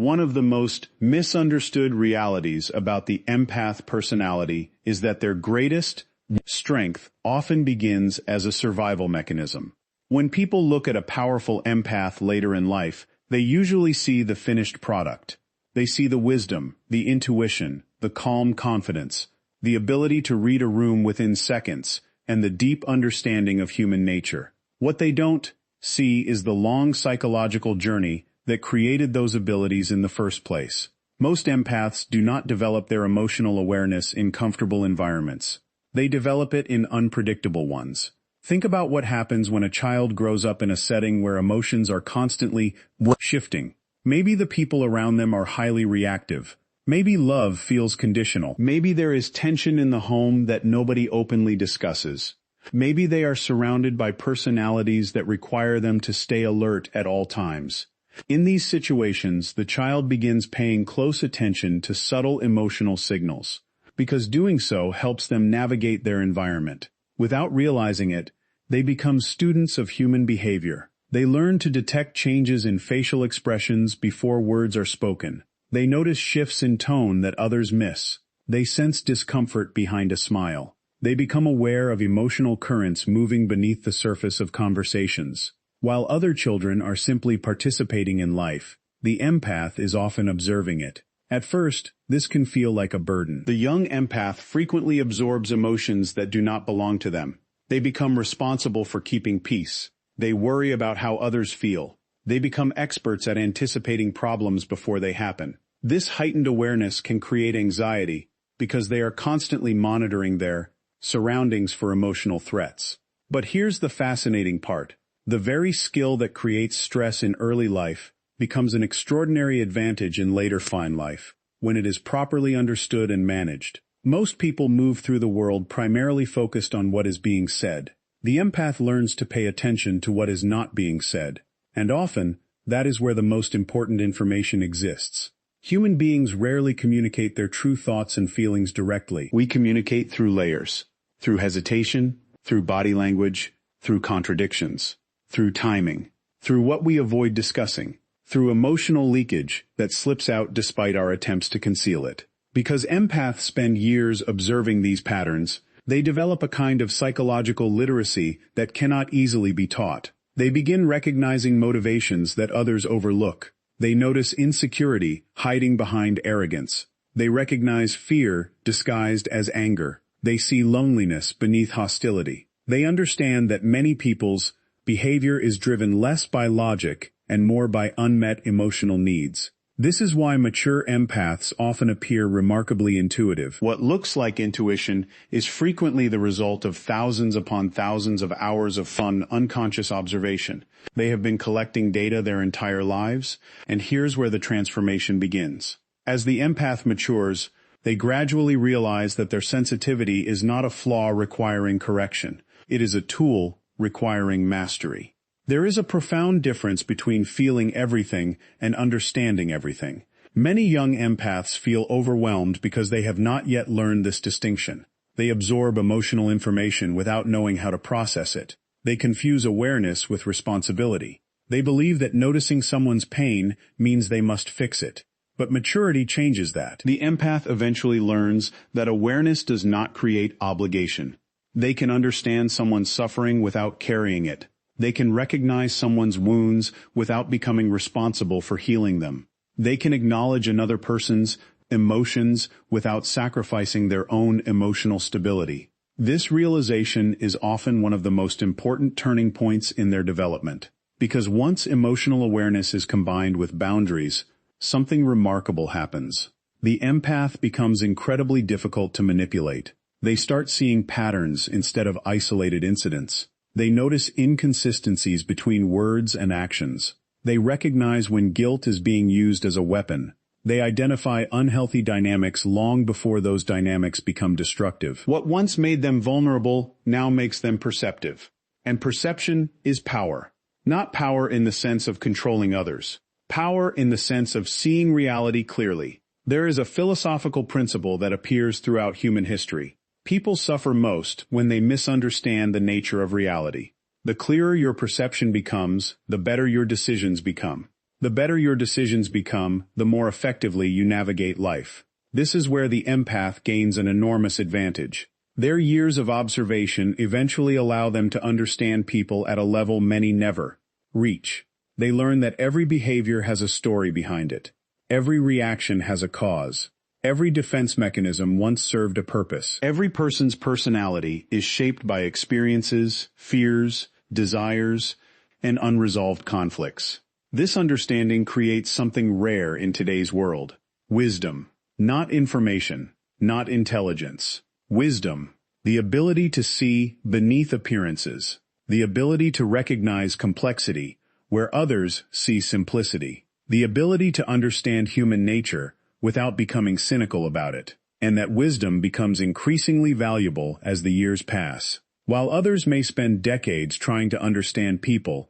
One of the most misunderstood realities about the empath personality is that their greatest strength often begins as a survival mechanism. When people look at a powerful empath later in life, they usually see the finished product. They see the wisdom, the intuition, the calm confidence, the ability to read a room within seconds, and the deep understanding of human nature. What they don't see is the long psychological journey that created those abilities in the first place. Most empaths do not develop their emotional awareness in comfortable environments. They develop it in unpredictable ones. Think about what happens when a child grows up in a setting where emotions are constantly shifting. Maybe the people around them are highly reactive. Maybe love feels conditional. Maybe there is tension in the home that nobody openly discusses. Maybe they are surrounded by personalities that require them to stay alert at all times. In these situations, the child begins paying close attention to subtle emotional signals, because doing so helps them navigate their environment. Without realizing it, they become students of human behavior. They learn to detect changes in facial expressions before words are spoken. They notice shifts in tone that others miss. They sense discomfort behind a smile. They become aware of emotional currents moving beneath the surface of conversations. While other children are simply participating in life, the empath is often observing it. At first, this can feel like a burden. The young empath frequently absorbs emotions that do not belong to them. They become responsible for keeping peace. They worry about how others feel. They become experts at anticipating problems before they happen. This heightened awareness can create anxiety because they are constantly monitoring their surroundings for emotional threats. But here's the fascinating part. The very skill that creates stress in early life becomes an extraordinary advantage in later fine life, when it is properly understood and managed. Most people move through the world primarily focused on what is being said. The empath learns to pay attention to what is not being said, and often, that is where the most important information exists. Human beings rarely communicate their true thoughts and feelings directly. We communicate through layers, through hesitation, through body language, through contradictions, through timing, through what we avoid discussing, through emotional leakage that slips out despite our attempts to conceal it. Because empaths spend years observing these patterns, they develop a kind of psychological literacy that cannot easily be taught. They begin recognizing motivations that others overlook. They notice insecurity hiding behind arrogance. They recognize fear disguised as anger. They see loneliness beneath hostility. They understand that many people's behavior is driven less by logic and more by unmet emotional needs. This is why mature empaths often appear remarkably intuitive. What looks like intuition is frequently the result of thousands upon thousands of hours of fun, unconscious observation. They have been collecting data their entire lives, and here's where the transformation begins. As the empath matures, they gradually realize that their sensitivity is not a flaw requiring correction. It is a tool requiring mastery. There is a profound difference between feeling everything and understanding everything. Many young empaths feel overwhelmed because they have not yet learned this distinction. They absorb emotional information without knowing how to process it. They confuse awareness with responsibility. They believe that noticing someone's pain means they must fix it. But maturity changes that. The empath eventually learns that awareness does not create obligation. They can understand someone's suffering without carrying it. They can recognize someone's wounds without becoming responsible for healing them. They can acknowledge another person's emotions without sacrificing their own emotional stability. This realization is often one of the most important turning points in their development, because once emotional awareness is combined with boundaries, something remarkable happens. The empath becomes incredibly difficult to manipulate. They start seeing patterns instead of isolated incidents. They notice inconsistencies between words and actions. They recognize when guilt is being used as a weapon. They identify unhealthy dynamics long before those dynamics become destructive. What once made them vulnerable now makes them perceptive. And perception is power. Not power in the sense of controlling others. Power in the sense of seeing reality clearly. There is a philosophical principle that appears throughout human history. People suffer most when they misunderstand the nature of reality. The clearer your perception becomes, the better your decisions become. The better your decisions become, the more effectively you navigate life. This is where the empath gains an enormous advantage. Their years of observation eventually allow them to understand people at a level many never reach. They learn that every behavior has a story behind it. Every reaction has a cause. Every defense mechanism once served a purpose. Every person's personality is shaped by experiences, fears, desires, and unresolved conflicts. This understanding creates something rare in today's world. Wisdom. Not information, not intelligence. Wisdom. The ability to see beneath appearances. The ability to recognize complexity where others see simplicity. The ability to understand human nature without becoming cynical about it. And that wisdom becomes increasingly valuable as the years pass. While others may spend decades trying to understand people,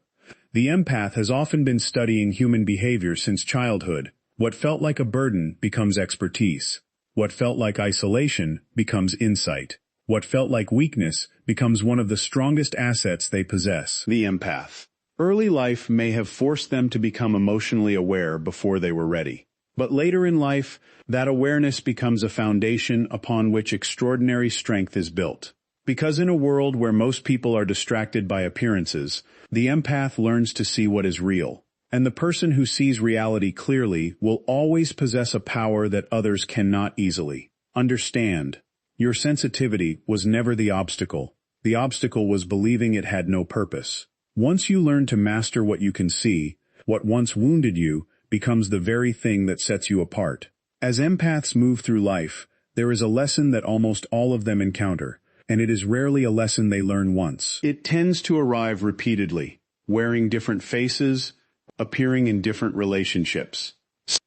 the empath has often been studying human behavior since childhood. What felt like a burden becomes expertise. What felt like isolation becomes insight. What felt like weakness becomes one of the strongest assets they possess. The empath. Early life may have forced them to become emotionally aware before they were ready. But later in life, that awareness becomes a foundation upon which extraordinary strength is built. Because in a world where most people are distracted by appearances, the empath learns to see what is real. And the person who sees reality clearly will always possess a power that others cannot easily understand. Your sensitivity was never the obstacle. The obstacle was believing it had no purpose. Once you learn to master what you can see, what once wounded you becomes the very thing that sets you apart. As empaths move through life, there is a lesson that almost all of them encounter, and it is rarely a lesson they learn once. It tends to arrive repeatedly, wearing different faces, appearing in different relationships,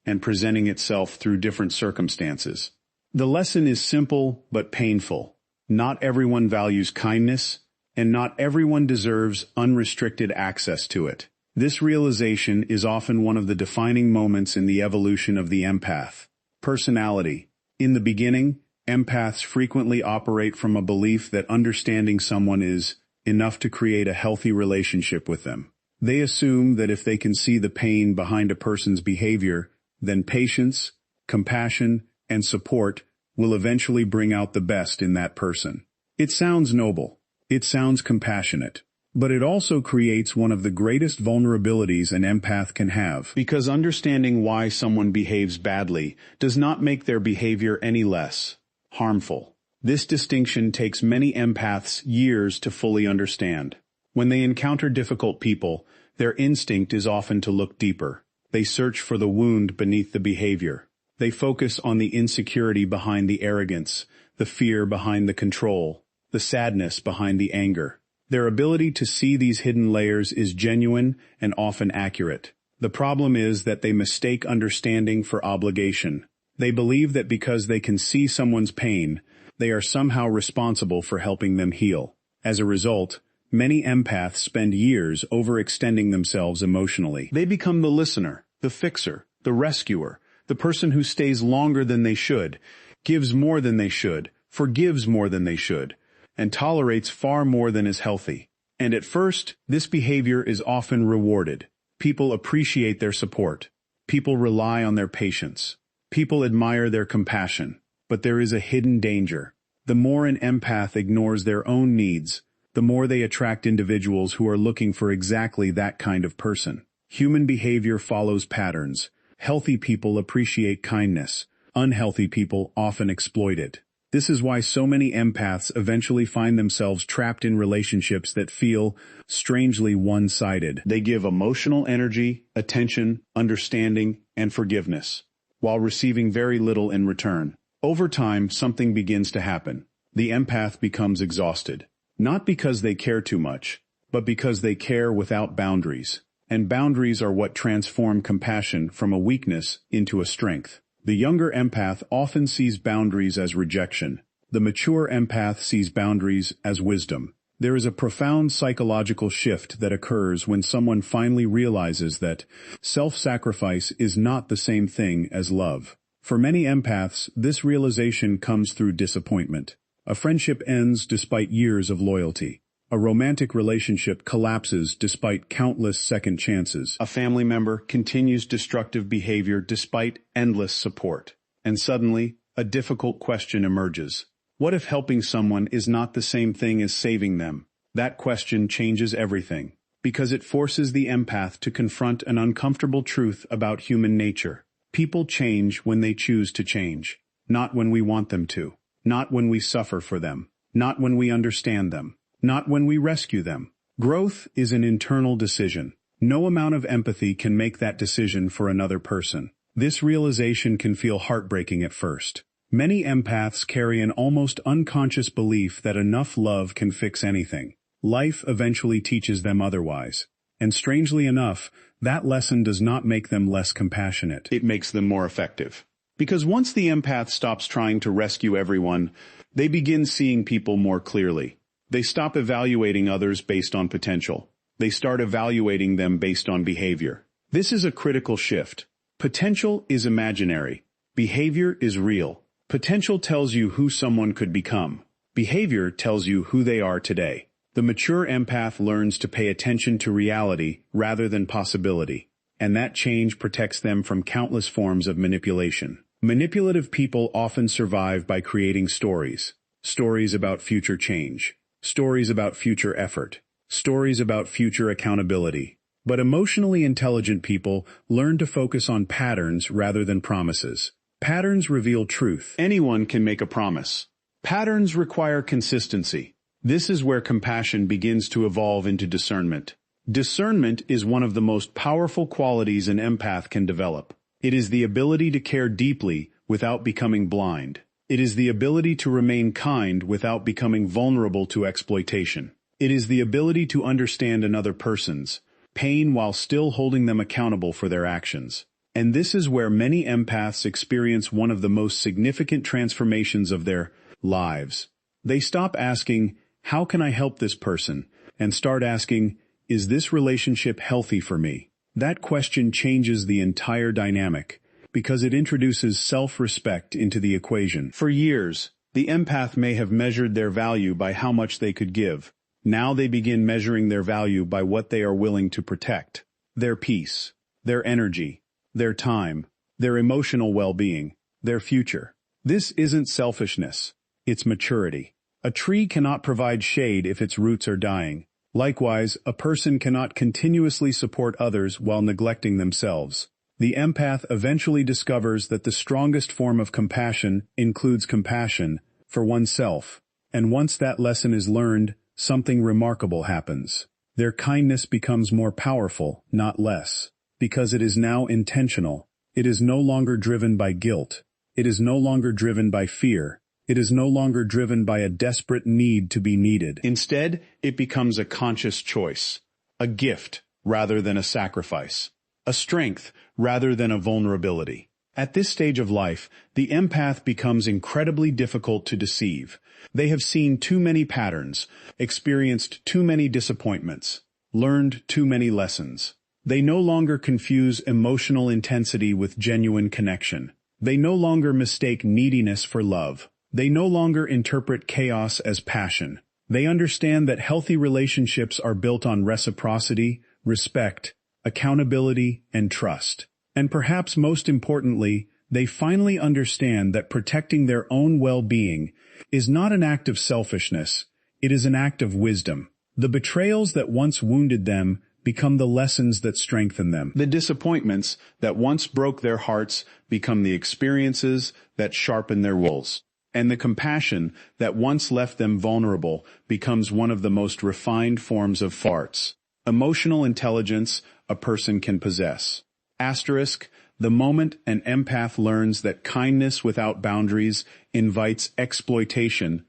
and presenting itself through different circumstances. The lesson is simple but painful. Not everyone values kindness, and not everyone deserves unrestricted access to it. This realization is often one of the defining moments in the evolution of the empath. Personality. In the beginning, empaths frequently operate from a belief that understanding someone is enough to create a healthy relationship with them. They assume that if they can see the pain behind a person's behavior, then patience, compassion, and support will eventually bring out the best in that person. It sounds noble. It sounds compassionate. But it also creates one of the greatest vulnerabilities an empath can have, because understanding why someone behaves badly does not make their behavior any less harmful. This distinction takes many empaths years to fully understand. When they encounter difficult people, their instinct is often to look deeper. They search for the wound beneath the behavior. They focus on the insecurity behind the arrogance, the fear behind the control, the sadness behind the anger. Their ability to see these hidden layers is genuine and often accurate. The problem is that they mistake understanding for obligation. They believe that because they can see someone's pain, they are somehow responsible for helping them heal. As a result, many empaths spend years overextending themselves emotionally. They become the listener, the fixer, the rescuer, the person who stays longer than they should, gives more than they should, forgives more than they should, and tolerates far more than is healthy. And at first, this behavior is often rewarded. People appreciate their support. People rely on their patience. People admire their compassion. But there is a hidden danger. The more an empath ignores their own needs, the more they attract individuals who are looking for exactly that kind of person. Human behavior follows patterns. Healthy people appreciate kindness. Unhealthy people often exploit it. This is why so many empaths eventually find themselves trapped in relationships that feel strangely one-sided. They give emotional energy, attention, understanding, and forgiveness, while receiving very little in return. Over time, something begins to happen. The empath becomes exhausted. Not because they care too much, but because they care without boundaries. And boundaries are what transform compassion from a weakness into a strength. The younger empath often sees boundaries as rejection. The mature empath sees boundaries as wisdom. There is a profound psychological shift that occurs when someone finally realizes that self-sacrifice is not the same thing as love. For many empaths, this realization comes through disappointment. A friendship ends despite years of loyalty. A romantic relationship collapses despite countless second chances. A family member continues destructive behavior despite endless support. And suddenly, a difficult question emerges. What if helping someone is not the same thing as saving them? That question changes everything, because it forces the empath to confront an uncomfortable truth about human nature. People change when they choose to change, not when we want them to, not when we suffer for them, not when we understand them, not when we rescue them. Growth is an internal decision. No amount of empathy can make that decision for another person. This realization can feel heartbreaking at first. Many empaths carry an almost unconscious belief that enough love can fix anything. Life eventually teaches them otherwise. And strangely enough, that lesson does not make them less compassionate. It makes them more effective. Because once the empath stops trying to rescue everyone, they begin seeing people more clearly. They stop evaluating others based on potential. They start evaluating them based on behavior. This is a critical shift. Potential is imaginary. Behavior is real. Potential tells you who someone could become. Behavior tells you who they are today. The mature empath learns to pay attention to reality rather than possibility, and that change protects them from countless forms of manipulation. Manipulative people often survive by creating stories. Stories about future change. Stories about future effort. Stories about future accountability. But emotionally intelligent people learn to focus on patterns rather than promises. Patterns reveal truth. Anyone can make a promise. Patterns require consistency. This is where compassion begins to evolve into discernment. Discernment is one of the most powerful qualities an empath can develop. It is the ability to care deeply without becoming blind. It is the ability to remain kind without becoming vulnerable to exploitation. It is the ability to understand another person's pain while still holding them accountable for their actions. And this is where many empaths experience one of the most significant transformations of their lives. They stop asking, "How can I help this person?" and start asking, "Is this relationship healthy for me?" That question changes the entire dynamic, because it introduces self-respect into the equation. For years, the empath may have measured their value by how much they could give. Now they begin measuring their value by what they are willing to protect. Their peace, their energy, their time, their emotional well-being, their future. This isn't selfishness. It's maturity. A tree cannot provide shade if its roots are dying. Likewise, a person cannot continuously support others while neglecting themselves. The empath eventually discovers that the strongest form of compassion includes compassion for oneself. And once that lesson is learned, something remarkable happens. Their kindness becomes more powerful, not less, because it is now intentional. It is no longer driven by guilt. It is no longer driven by fear. It is no longer driven by a desperate need to be needed. Instead, it becomes a conscious choice, a gift rather than a sacrifice, a strength rather than a vulnerability. At this stage of life, the empath becomes incredibly difficult to deceive. They have seen too many patterns, experienced too many disappointments, learned too many lessons. They no longer confuse emotional intensity with genuine connection. They no longer mistake neediness for love. They no longer interpret chaos as passion. They understand that healthy relationships are built on reciprocity, respect, accountability, and trust. And perhaps most importantly, they finally understand that protecting their own well-being is not an act of selfishness, it is an act of wisdom. The betrayals that once wounded them become the lessons that strengthen them. The disappointments that once broke their hearts become the experiences that sharpen their wills. And the compassion that once left them vulnerable becomes one of the most refined forms of farts. Emotional intelligence a person can possess. Asterisk, the moment an empath learns that kindness without boundaries invites exploitation,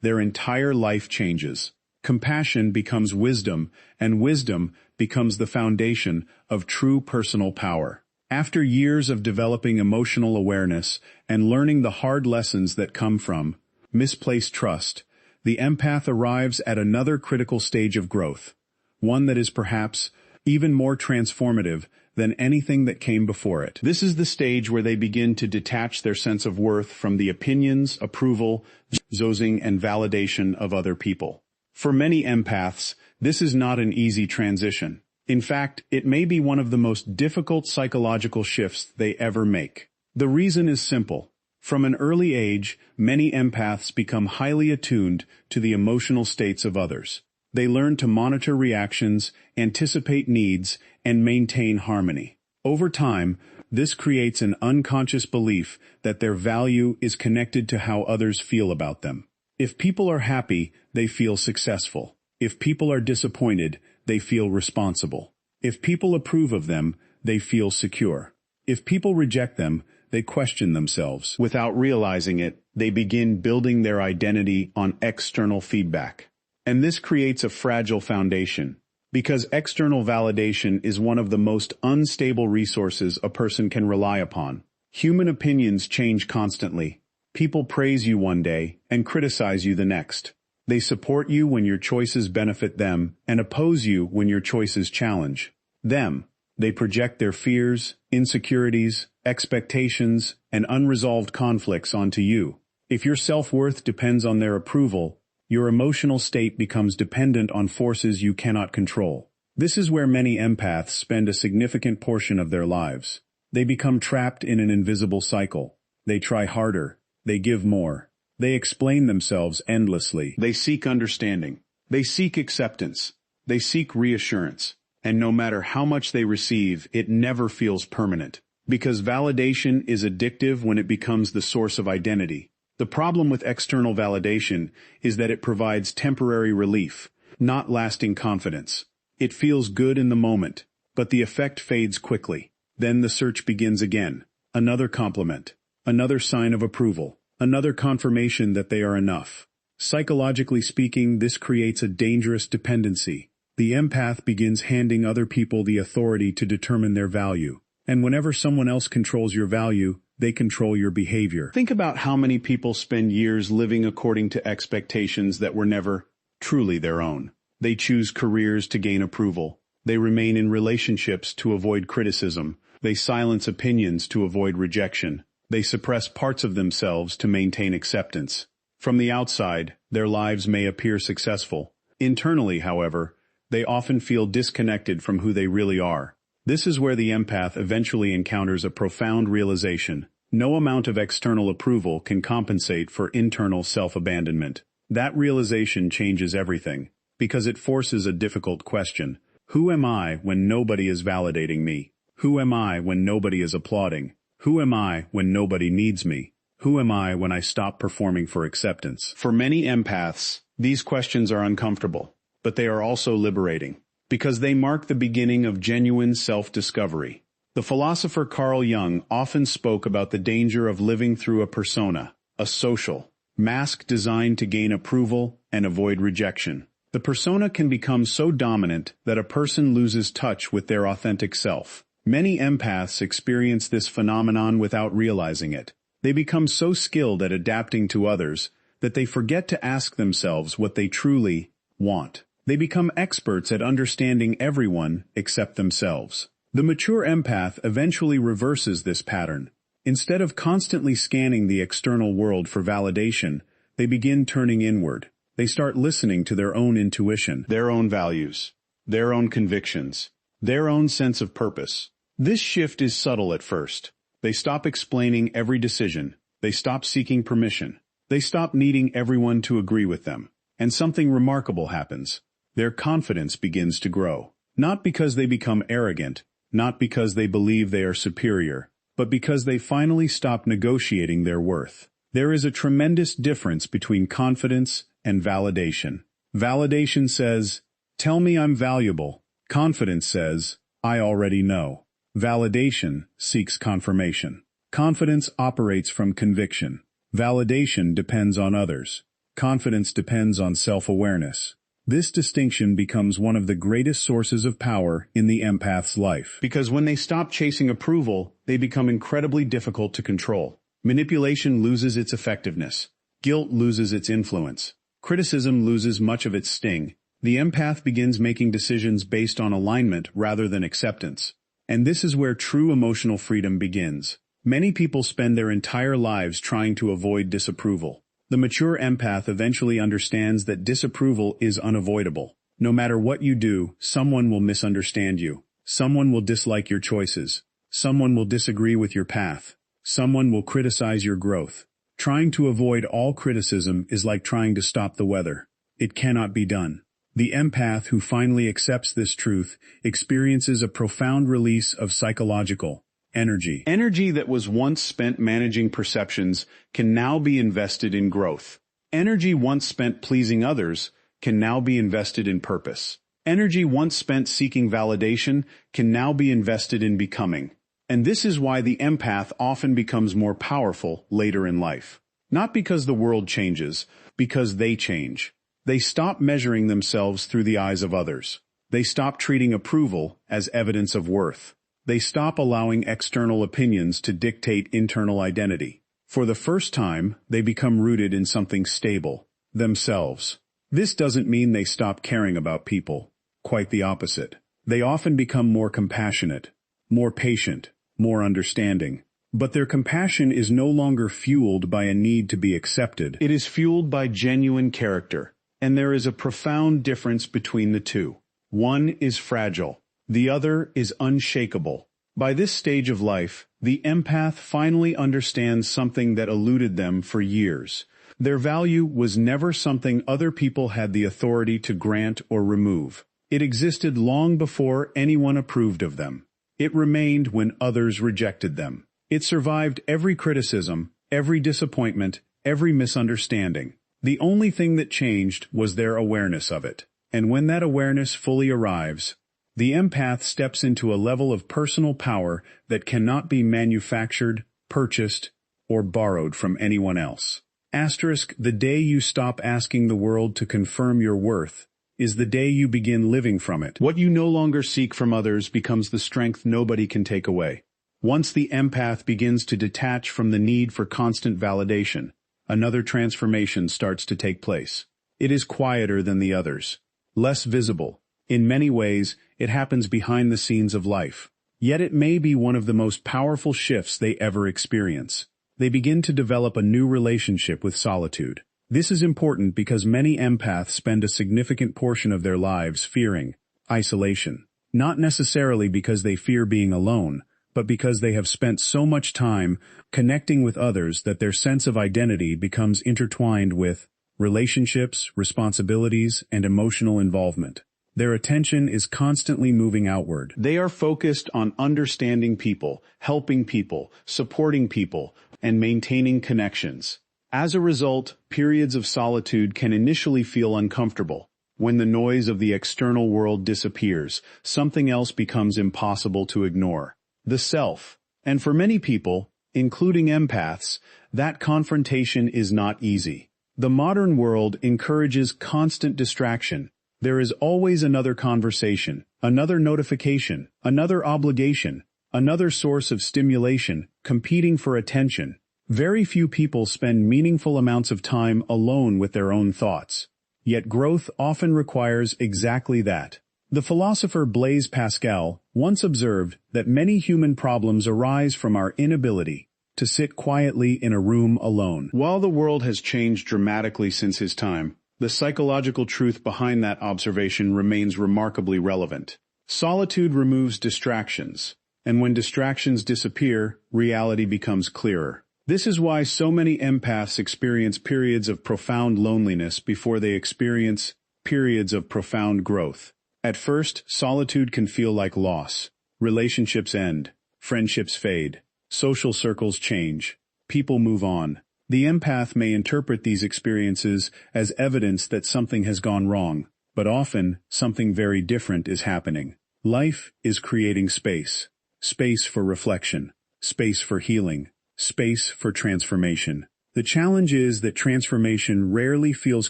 their entire life changes. Compassion becomes wisdom, and wisdom becomes the foundation of true personal power. After years of developing emotional awareness and learning the hard lessons that come from misplaced trust, the empath arrives at another critical stage of growth, one that is perhaps even more transformative than anything that came before it. This is the stage where they begin to detach their sense of worth from the opinions, approval, zozing, and validation of other people. For many empaths, this is not an easy transition. In fact, it may be one of the most difficult psychological shifts they ever make. The reason is simple. From an early age, many empaths become highly attuned to the emotional states of others. They learn to monitor reactions, anticipate needs, and maintain harmony. Over time, this creates an unconscious belief that their value is connected to how others feel about them. If people are happy, they feel successful. If people are disappointed, they feel responsible. If people approve of them, they feel secure. If people reject them, they question themselves. Without realizing it, they begin building their identity on external feedback. And this creates a fragile foundation, because external validation is one of the most unstable resources a person can rely upon. Human opinions change constantly. People praise you one day and criticize you the next. They support you when your choices benefit them and oppose you when your choices challenge them. They project their fears, insecurities, expectations, and unresolved conflicts onto you. If your self-worth depends on their approval, your emotional state becomes dependent on forces you cannot control. This is where many empaths spend a significant portion of their lives. They become trapped in an invisible cycle. They try harder. They give more. They explain themselves endlessly. They seek understanding. They seek acceptance. They seek reassurance. And no matter how much they receive, it never feels permanent. Because validation is addictive when it becomes the source of identity. The problem with external validation is that it provides temporary relief, not lasting confidence. It feels good in the moment, but the effect fades quickly. Then the search begins again. Another compliment. Another sign of approval. Another confirmation that they are enough. Psychologically speaking, this creates a dangerous dependency. The empath begins handing other people the authority to determine their value. And whenever someone else controls your value, they control your behavior. Think about how many people spend years living according to expectations that were never truly their own. They choose careers to gain approval. They remain in relationships to avoid criticism. They silence opinions to avoid rejection. They suppress parts of themselves to maintain acceptance. From the outside, their lives may appear successful. Internally, however, they often feel disconnected from who they really are. This is where the empath eventually encounters a profound realization. No amount of external approval can compensate for internal self-abandonment. That realization changes everything, because it forces a difficult question. Who am I when nobody is validating me? Who am I when nobody is applauding? Who am I when nobody needs me? Who am I when I stop performing for acceptance? For many empaths, these questions are uncomfortable, but they are also liberating, because they mark the beginning of genuine self-discovery. The philosopher Carl Jung often spoke about the danger of living through a persona, a social mask designed to gain approval and avoid rejection. The persona can become so dominant that a person loses touch with their authentic self. Many empaths experience this phenomenon without realizing it. They become so skilled at adapting to others that they forget to ask themselves what they truly want. They become experts at understanding everyone except themselves. The mature empath eventually reverses this pattern. Instead of constantly scanning the external world for validation, they begin turning inward. They start listening to their own intuition, their own values, their own convictions, their own sense of purpose. This shift is subtle at first. They stop explaining every decision. They stop seeking permission. They stop needing everyone to agree with them. And something remarkable happens. Their confidence begins to grow. Not because they become arrogant, not because they believe they are superior, but because they finally stop negotiating their worth. There is a tremendous difference between confidence and validation. Validation says, "Tell me I'm valuable." Confidence says, "I already know." Validation seeks confirmation. Confidence operates from conviction. Validation depends on others. Confidence depends on self-awareness. This distinction becomes one of the greatest sources of power in the empath's life. Because when they stop chasing approval, they become incredibly difficult to control. Manipulation loses its effectiveness. Guilt loses its influence. Criticism loses much of its sting. The empath begins making decisions based on alignment rather than acceptance. And this is where true emotional freedom begins. Many people spend their entire lives trying to avoid disapproval. The mature empath eventually understands that disapproval is unavoidable. No matter what you do, someone will misunderstand you. Someone will dislike your choices. Someone will disagree with your path. Someone will criticize your growth. Trying to avoid all criticism is like trying to stop the weather. It cannot be done. The empath who finally accepts this truth experiences a profound release of psychological energy. Energy that was once spent managing perceptions can now be invested in growth. Energy once spent pleasing others can now be invested in purpose. Energy once spent seeking validation can now be invested in becoming. And this is why the empath often becomes more powerful later in life. Not because the world changes, because they change. They stop measuring themselves through the eyes of others. They stop treating approval as evidence of worth. They stop allowing external opinions to dictate internal identity. For the first time, they become rooted in something stable, themselves. This doesn't mean they stop caring about people. Quite the opposite. They often become more compassionate, more patient, more understanding. But their compassion is no longer fueled by a need to be accepted. It is fueled by genuine character. And there is a profound difference between the two. One is fragile. The other is unshakable. By this stage of life, the empath finally understands something that eluded them for years. Their value was never something other people had the authority to grant or remove. It existed long before anyone approved of them. It remained when others rejected them. It survived every criticism, every disappointment, every misunderstanding. The only thing that changed was their awareness of it. And when that awareness fully arrives, the empath steps into a level of personal power that cannot be manufactured, purchased, or borrowed from anyone else. The day you stop asking the world to confirm your worth is the day you begin living from it. What you no longer seek from others becomes the strength nobody can take away. Once the empath begins to detach from the need for constant validation, another transformation starts to take place. It is quieter than the others, less visible. In many ways, it happens behind the scenes of life. Yet it may be one of the most powerful shifts they ever experience. They begin to develop a new relationship with solitude. This is important because many empaths spend a significant portion of their lives fearing isolation. Not necessarily because they fear being alone, but because they have spent so much time connecting with others that their sense of identity becomes intertwined with relationships, responsibilities, and emotional involvement. Their attention is constantly moving outward. They are focused on understanding people, helping people, supporting people, and maintaining connections. As a result, periods of solitude can initially feel uncomfortable. When the noise of the external world disappears, something else becomes impossible to ignore. The self. And for many people, including empaths, that confrontation is not easy. The modern world encourages constant distraction. There is always another conversation, another notification, another obligation, another source of stimulation, competing for attention. Very few people spend meaningful amounts of time alone with their own thoughts. Yet growth often requires exactly that. The philosopher Blaise Pascal once observed that many human problems arise from our inability to sit quietly in a room alone. While the world has changed dramatically since his time, the psychological truth behind that observation remains remarkably relevant. Solitude removes distractions, and when distractions disappear, reality becomes clearer. This is why so many empaths experience periods of profound loneliness before they experience periods of profound growth. At first, solitude can feel like loss. Relationships end, friendships fade, social circles change, people move on. The empath may interpret these experiences as evidence that something has gone wrong, but often something very different is happening. Life is creating space. Space for reflection, space for healing, space for transformation. The challenge is that transformation rarely feels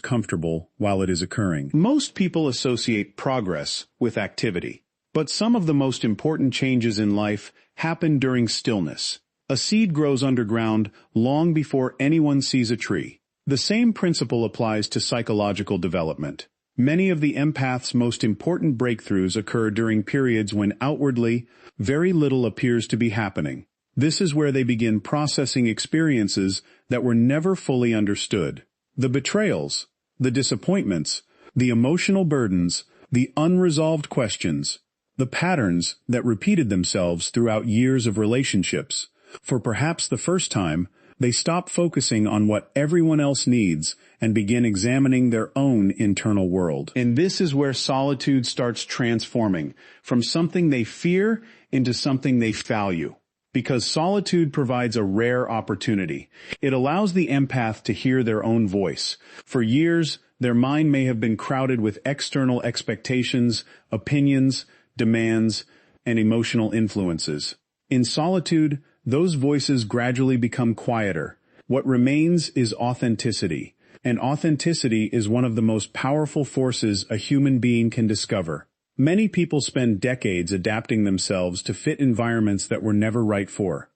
comfortable while it is occurring. Most people associate progress with activity, but some of the most important changes in life happen during stillness. A seed grows underground long before anyone sees a tree. The same principle applies to psychological development. Many of the empath's most important breakthroughs occur during periods when outwardly very little appears to be happening. This is where they begin processing experiences that were never fully understood. The betrayals, the disappointments, the emotional burdens, the unresolved questions, the patterns that repeated themselves throughout years of relationships. For perhaps the first time, they stop focusing on what everyone else needs and begin examining their own internal world. And this is where solitude starts transforming from something they fear into something they value. Because solitude provides a rare opportunity. It allows the empath to hear their own voice. For years, their mind may have been crowded with external expectations, opinions, demands, and emotional influences. In solitude, those voices gradually become quieter. What remains is authenticity, and authenticity is one of the most powerful forces a human being can discover. Many people spend decades adapting themselves to fit environments that were never right for.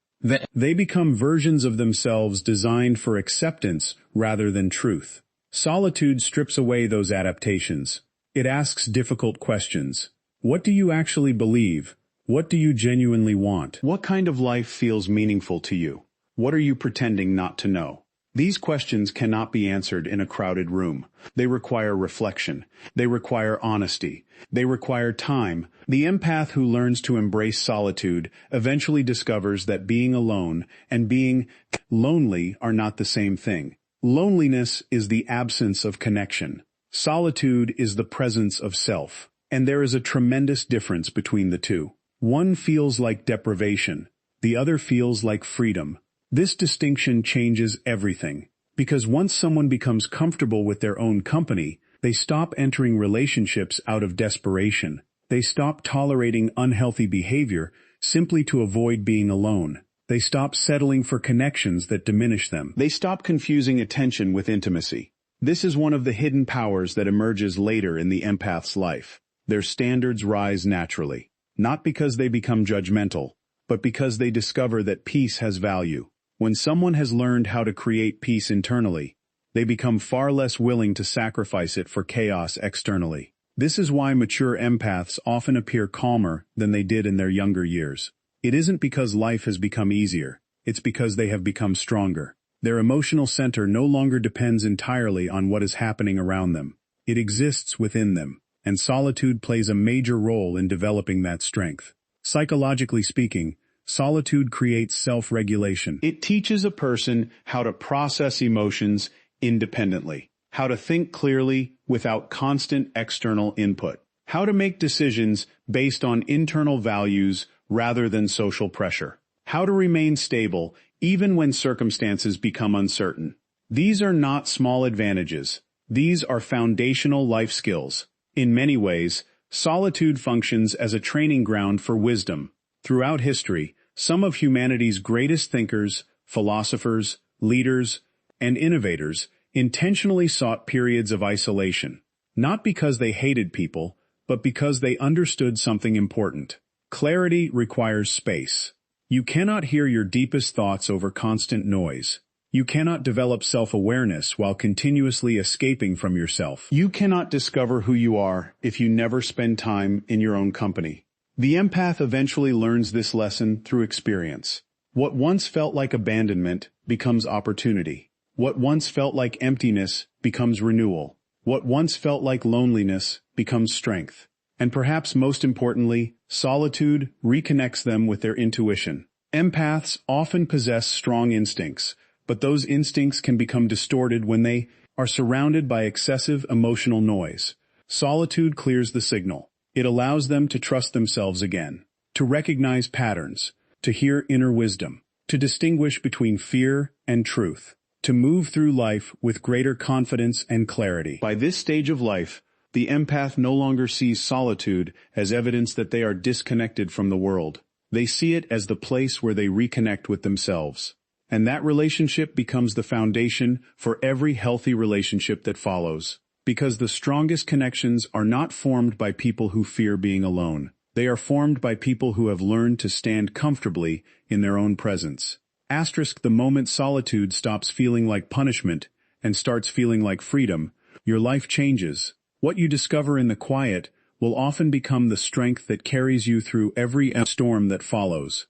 They become versions of themselves designed for acceptance rather than truth. Solitude strips away those adaptations. It asks difficult questions. What do you actually believe? What do you genuinely want? What kind of life feels meaningful to you? What are you pretending not to know? These questions cannot be answered in a crowded room. They require reflection. They require honesty. They require time. The empath who learns to embrace solitude eventually discovers that being alone and being lonely are not the same thing. Loneliness is the absence of connection. Solitude is the presence of self. And there is a tremendous difference between the two. One feels like deprivation. The other feels like freedom. This distinction changes everything, because once someone becomes comfortable with their own company, they stop entering relationships out of desperation. They stop tolerating unhealthy behavior simply to avoid being alone. They stop settling for connections that diminish them. They stop confusing attention with intimacy. This is one of the hidden powers that emerges later in the empath's life. Their standards rise naturally, not because they become judgmental, but because they discover that peace has value. When someone has learned how to create peace internally, they become far less willing to sacrifice it for chaos externally. This is why mature empaths often appear calmer than they did in their younger years. It isn't because life has become easier, it's because they have become stronger. Their emotional center no longer depends entirely on what is happening around them. It exists within them, and solitude plays a major role in developing that strength. Psychologically speaking, solitude creates self-regulation. It teaches a person how to process emotions independently, how to think clearly without constant external input, how to make decisions based on internal values rather than social pressure, how to remain stable even when circumstances become uncertain. These are not small advantages. These are foundational life skills. In many ways, solitude functions as a training ground for wisdom. Throughout history, some of humanity's greatest thinkers, philosophers, leaders, and innovators intentionally sought periods of isolation, not because they hated people, but because they understood something important. Clarity requires space. You cannot hear your deepest thoughts over constant noise. You cannot develop self-awareness while continuously escaping from yourself. You cannot discover who you are if you never spend time in your own company. The empath eventually learns this lesson through experience. What once felt like abandonment becomes opportunity. What once felt like emptiness becomes renewal. What once felt like loneliness becomes strength. And perhaps most importantly, solitude reconnects them with their intuition. Empaths often possess strong instincts, but those instincts can become distorted when they are surrounded by excessive emotional noise. Solitude clears the signal. It allows them to trust themselves again, to recognize patterns, to hear inner wisdom, to distinguish between fear and truth, to move through life with greater confidence and clarity. By this stage of life, the empath no longer sees solitude as evidence that they are disconnected from the world. They see it as the place where they reconnect with themselves. And that relationship becomes the foundation for every healthy relationship that follows. Because the strongest connections are not formed by people who fear being alone. They are formed by people who have learned to stand comfortably in their own presence. The moment solitude stops feeling like punishment and starts feeling like freedom, your life changes. What you discover in the quiet will often become the strength that carries you through every storm that follows.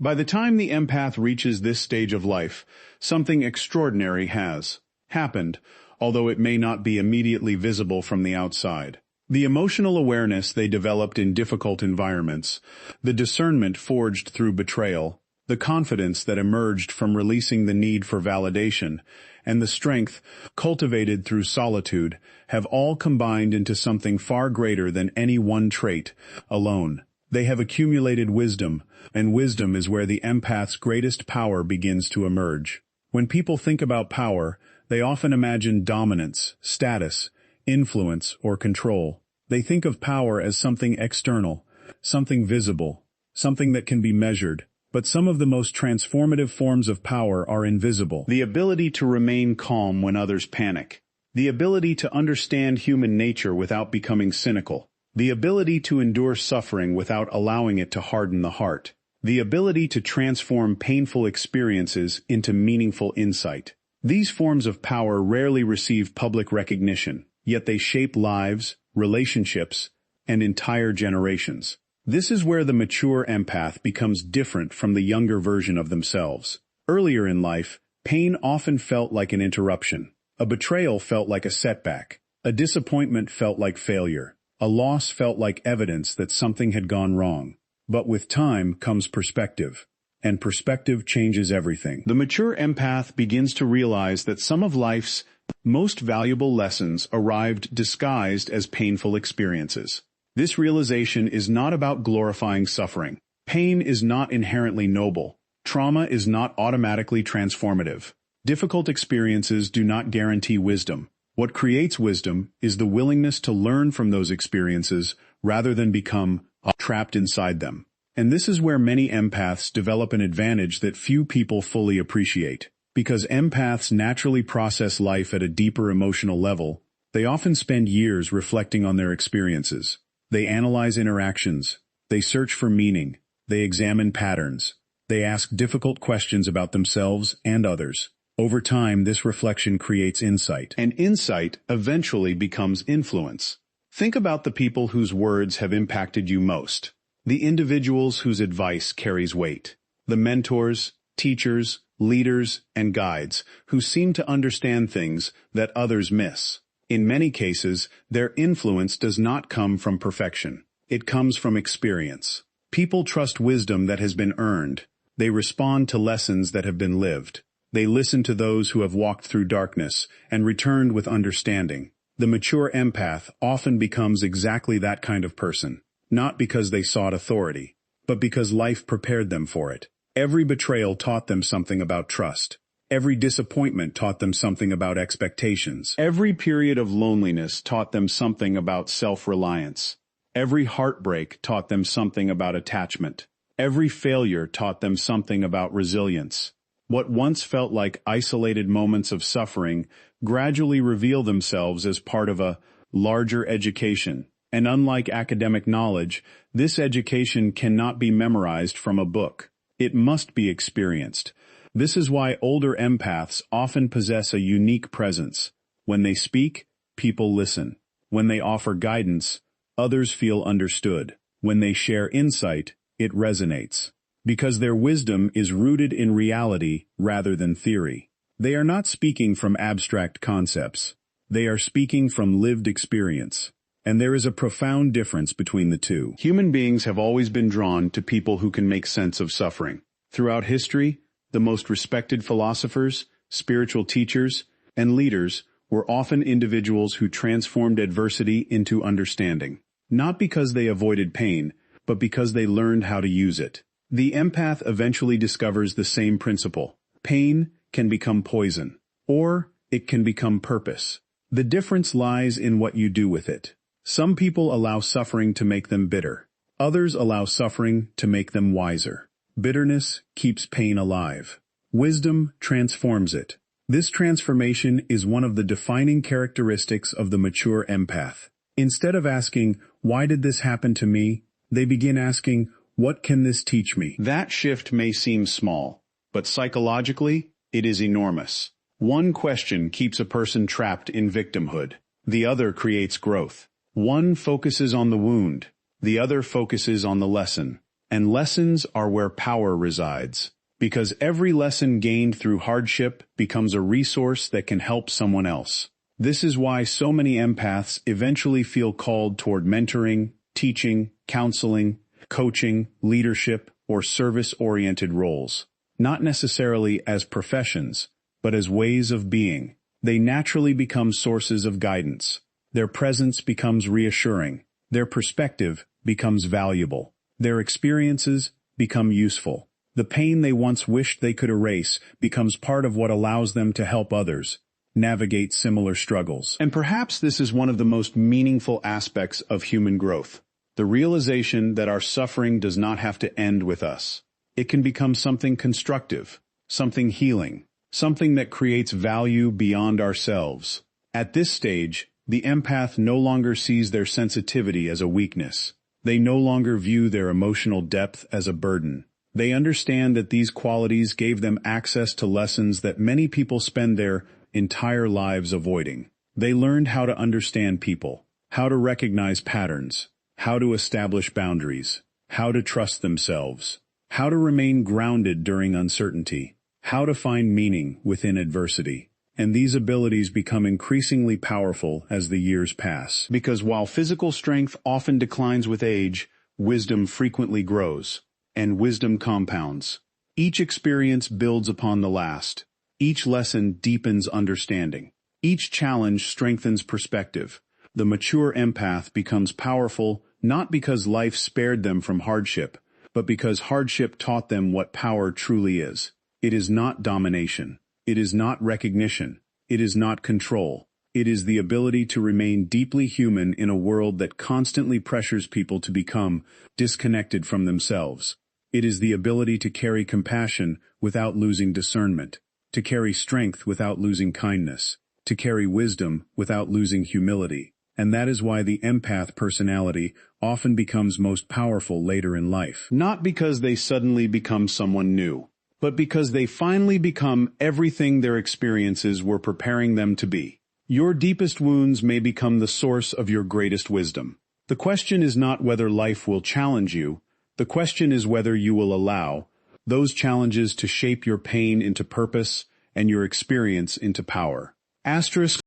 By the time the empath reaches this stage of life, something extraordinary has happened, although it may not be immediately visible from the outside. The emotional awareness they developed in difficult environments, the discernment forged through betrayal, the confidence that emerged from releasing the need for validation, and the strength cultivated through solitude have all combined into something far greater than any one trait alone. They have accumulated wisdom, and wisdom is where the empath's greatest power begins to emerge. When people think about power, they often imagine dominance, status, influence, or control. They think of power as something external, something visible, something that can be measured. But some of the most transformative forms of power are invisible. The ability to remain calm when others panic. The ability to understand human nature without becoming cynical. The ability to endure suffering without allowing it to harden the heart. The ability to transform painful experiences into meaningful insight. These forms of power rarely receive public recognition, yet they shape lives, relationships, and entire generations. This is where the mature empath becomes different from the younger version of themselves. Earlier in life, pain often felt like an interruption. A betrayal felt like a setback. A disappointment felt like failure. A loss felt like evidence that something had gone wrong. But with time comes perspective, and perspective changes everything. The mature empath begins to realize that some of life's most valuable lessons arrived disguised as painful experiences. This realization is not about glorifying suffering. Pain is not inherently noble. Trauma is not automatically transformative. Difficult experiences do not guarantee wisdom. What creates wisdom is the willingness to learn from those experiences rather than become trapped inside them. And this is where many empaths develop an advantage that few people fully appreciate. Because empaths naturally process life at a deeper emotional level, they often spend years reflecting on their experiences. They analyze interactions. They search for meaning. They examine patterns. They ask difficult questions about themselves and others. Over time, this reflection creates insight. And insight eventually becomes influence. Think about the people whose words have impacted you most. The individuals whose advice carries weight. The mentors, teachers, leaders, and guides who seem to understand things that others miss. In many cases, their influence does not come from perfection. It comes from experience. People trust wisdom that has been earned. They respond to lessons that have been lived. They listen to those who have walked through darkness and returned with understanding. The mature empath often becomes exactly that kind of person, not because they sought authority, but because life prepared them for it. Every betrayal taught them something about trust. Every disappointment taught them something about expectations. Every period of loneliness taught them something about self-reliance. Every heartbreak taught them something about attachment. Every failure taught them something about resilience. What once felt like isolated moments of suffering gradually reveal themselves as part of a larger education. And unlike academic knowledge, this education cannot be memorized from a book. It must be experienced. This is why older empaths often possess a unique presence. When they speak, people listen. When they offer guidance, others feel understood. When they share insight, it resonates. Because their wisdom is rooted in reality rather than theory. They are not speaking from abstract concepts. They are speaking from lived experience. And there is a profound difference between the two. Human beings have always been drawn to people who can make sense of suffering. Throughout history, the most respected philosophers, spiritual teachers, and leaders were often individuals who transformed adversity into understanding. Not because they avoided pain, but because they learned how to use it. The empath eventually discovers the same principle. Pain can become poison, or it can become purpose. The difference lies in what you do with it. Some people allow suffering to make them bitter. Others allow suffering to make them wiser. Bitterness keeps pain alive. Wisdom transforms it. This transformation is one of the defining characteristics of the mature empath. Instead of asking, "Why did this happen to me?" they begin asking, "What can this teach me?" That shift may seem small, but psychologically, it is enormous. One question keeps a person trapped in victimhood. The other creates growth. One focuses on the wound. The other focuses on the lesson. And lessons are where power resides. Because every lesson gained through hardship becomes a resource that can help someone else. This is why so many empaths eventually feel called toward mentoring, teaching, counseling, coaching, leadership, or service-oriented roles. Not necessarily as professions, but as ways of being. They naturally become sources of guidance. Their presence becomes reassuring. Their perspective becomes valuable. Their experiences become useful. The pain they once wished they could erase becomes part of what allows them to help others navigate similar struggles. And perhaps this is one of the most meaningful aspects of human growth. The realization that our suffering does not have to end with us. It can become something constructive, something healing, something that creates value beyond ourselves. At this stage, the empath no longer sees their sensitivity as a weakness. They no longer view their emotional depth as a burden. They understand that these qualities gave them access to lessons that many people spend their entire lives avoiding. They learned how to understand people, how to recognize patterns, how to establish boundaries, how to trust themselves, how to remain grounded during uncertainty, how to find meaning within adversity. And these abilities become increasingly powerful as the years pass. Because while physical strength often declines with age, wisdom frequently grows, and wisdom compounds. Each experience builds upon the last. Each lesson deepens understanding. Each challenge strengthens perspective. The mature empath becomes powerful not because life spared them from hardship, but because hardship taught them what power truly is. It is not domination. It is not recognition. It is not control. It is the ability to remain deeply human in a world that constantly pressures people to become disconnected from themselves. It is the ability to carry compassion without losing discernment, to carry strength without losing kindness, to carry wisdom without losing humility. And that is why the empath personality often becomes most powerful later in life. Not because they suddenly become someone new, but because they finally become everything their experiences were preparing them to be. Your deepest wounds may become the source of your greatest wisdom. The question is not whether life will challenge you. The question is whether you will allow those challenges to shape your pain into purpose and your experience into power. Asterisk